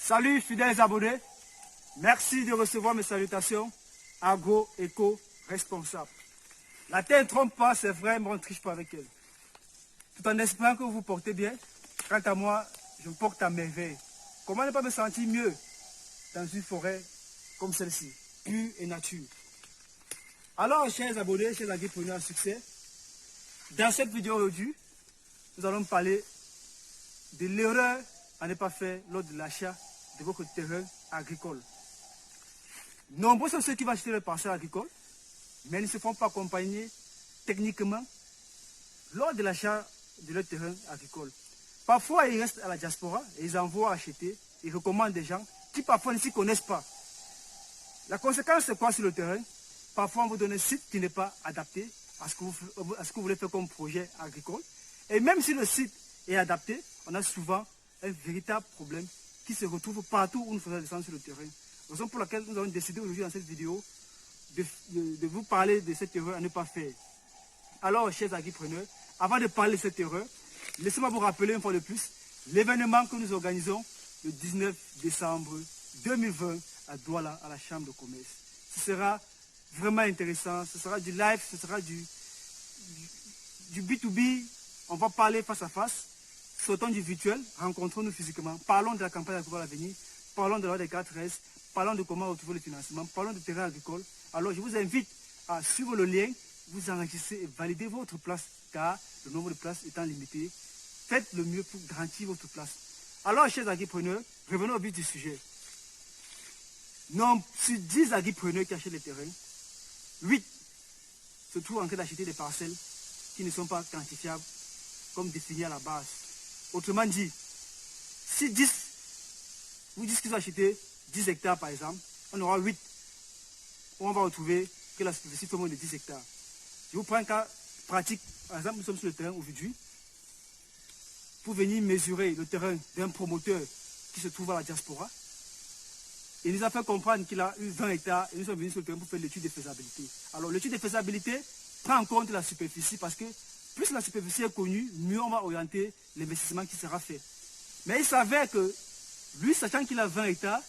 Salut fidèles abonnés, merci de recevoir mes salutations agro-éco-responsable. La terre ne trompe pas, c'est vrai, mais on ne triche pas avec elle. Tout en espérant que vous vous portez bien, quant à moi, je me porte à merveille. Comment ne pas me sentir mieux dans une forêt comme celle-ci, pure et nature. Alors, chers abonnés, chers agripreneurs à succès, dans cette vidéo aujourd'hui, nous allons parler de l'erreur à ne pas faire lors de l'achat de votre terrain agricole. Nombreux sont ceux qui vont acheter leur parcelle agricole, mais ils ne se font pas accompagner techniquement lors de l'achat de leur terrain agricole. Parfois, ils restent à la diaspora et ils envoient acheter, ils recommandent des gens qui parfois ne s'y connaissent pas. La conséquence, c'est quoi sur le terrain? Parfois, on vous donne un site qui n'est pas adapté à ce que vous voulez faire comme projet agricole. Et même si le site est adapté, on a souvent un véritable problème qui se retrouve partout où nous faisons descendre sur le terrain. Raison pour laquelle nous avons décidé aujourd'hui dans cette vidéo de vous parler de cette erreur à ne pas faire. Alors, chers agripreneurs, avant de parler de cette erreur, laissez-moi vous rappeler une fois de plus l'événement que nous organisons le 19 décembre 2020 à Douala, à la Chambre de commerce. Ce sera vraiment intéressant, ce sera du live, ce sera du B2B, on va parler face à face, sortons du virtuel, rencontrons-nous physiquement, parlons de la campagne agricole à venir, parlons de la loi des 4S, parlons de comment retrouver le financement, parlons de terrain agricole. Alors je vous invite à suivre le lien, vous enregistrer et valider votre place, car le nombre de places étant limité, faites le mieux pour garantir votre place. Alors chers agripreneurs, revenons au but du sujet. Non, sur 10 agripreneurs qui achètent les terrains, 8 se trouvent en train d'acheter des parcelles qui ne sont pas quantifiables comme définies à la base. Autrement dit, si 10 vous disent qu'ils ont acheté 10 hectares par exemple, on aura 8 où on va retrouver que la superficie fait moins de 10 hectares. Je vous prends un cas pratique. Par exemple, nous sommes sur le terrain aujourd'hui pour venir mesurer le terrain d'un promoteur qui se trouve à la diaspora. Il nous a fait comprendre qu'il a eu 20 hectares et nous sommes venus sur le terrain pour faire l'étude de faisabilité. Alors l'étude de faisabilité prend en compte la superficie parce que plus la superficie est connue, mieux on va orienter l'investissement qui sera fait. Mais il s'avère que lui, sachant qu'il a 20 hectares,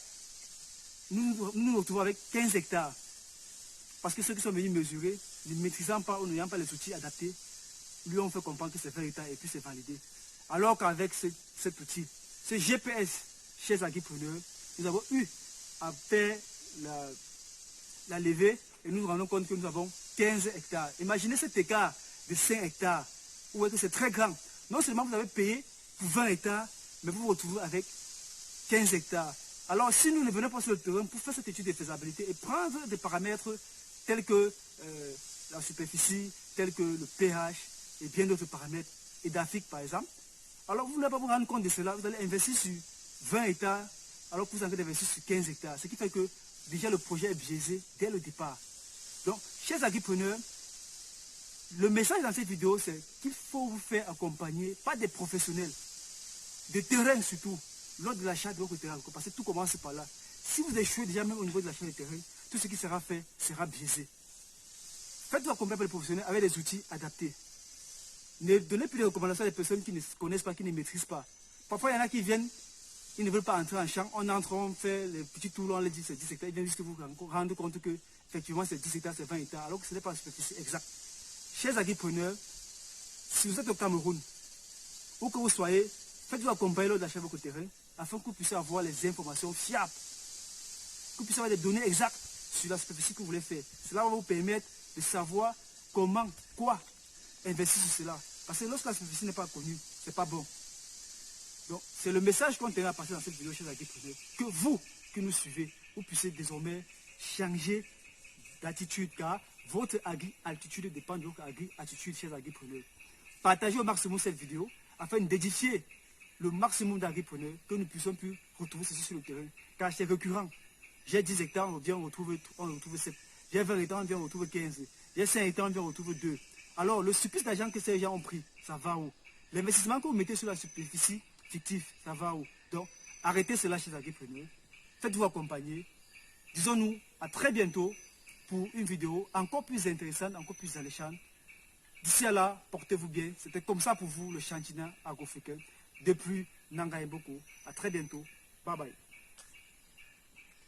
nous nous retrouvons avec 15 hectares. Parce que ceux qui sont venus mesurer, ne maîtrisant pas ou n'ayant pas les outils adaptés, lui on fait comprendre que c'est 20 hectares et puis c'est validé. Alors qu'avec cet outil, ce GPS chez agripreneurs, nous avons eu à faire la levée et nous nous rendons compte que nous avons 15 hectares. Imaginez cet écart de 5 hectares, où est que c'est très grand. Non seulement vous avez payé pour 20 hectares, mais vous vous retrouvez avec 15 hectares. Alors si nous ne venons pas sur le terrain pour faire cette étude de faisabilité et prendre des paramètres tels que la superficie, tels que le pH et bien d'autres paramètres, édaphiques par exemple, alors vous n'allez pas vous rendre compte de cela, vous allez investir sur 20 hectares alors que vous avez investi sur 15 hectares. Ce qui fait que déjà le projet est biaisé dès le départ. Donc, chers agripreneurs, le message dans cette vidéo, c'est qu'il faut vous faire accompagner par des professionnels, de terrain surtout, lors de l'achat de votre terrain, parce que tout commence par là. Si vous échouez déjà même au niveau de l'achat de terrain, tout ce qui sera fait sera biaisé. Faites-vous accompagner par des professionnels avec des outils adaptés. Ne donnez plus de recommandations à des personnes qui ne connaissent pas, qui ne maîtrisent pas. Parfois, il y en a qui viennent, ils ne veulent pas entrer en champ, on entre, on fait les petits tours, on les dit c'est 10 hectares, ils viennent juste vous rendre compte que effectivement c'est 10 hectares, c'est 20 hectares, alors que ce n'est pas la superficie exacte. Chers agripreneurs, si vous êtes au Cameroun, où que vous soyez, faites-vous accompagner lors d'achat de votre terrain, afin que vous puissiez avoir les informations fiables, que vous puissiez avoir des données exactes sur la superficie que vous voulez faire. Cela va vous permettre de savoir comment, quoi investir sur cela. Parce que lorsque la superficie n'est pas connue, ce n'est pas bon. Donc, c'est le message qu'on tenait à passer dans cette vidéo chez agripreneurs. Que vous, qui nous suivez, vous puissiez désormais changer d'attitude, car votre agri-attitude dépend de votre agri-attitude chez agripreneurs. Partagez au maximum cette vidéo afin d'édifier le maximum d'agripreneurs que nous puissions plus retrouver ceci sur le terrain. Car c'est récurrent. J'ai 10 hectares, on retrouve 7. J'ai 20 hectares, on retrouve 15. J'ai 5 hectares, on retrouve 2. Alors, le surplus d'argent que ces gens ont pris, ça va où? L'investissement que vous mettez sur la superficie fictive, ça va où? Donc, arrêtez cela chez les agripreneurs. Faites-vous accompagner. Disons-nous à très bientôt pour une vidéo encore plus intéressante, encore plus alléchante. D'ici à là, portez-vous bien. C'était comme ça pour vous, le Chantina Agrofricain. Depuis Nanga Mboko. À très bientôt. Bye bye.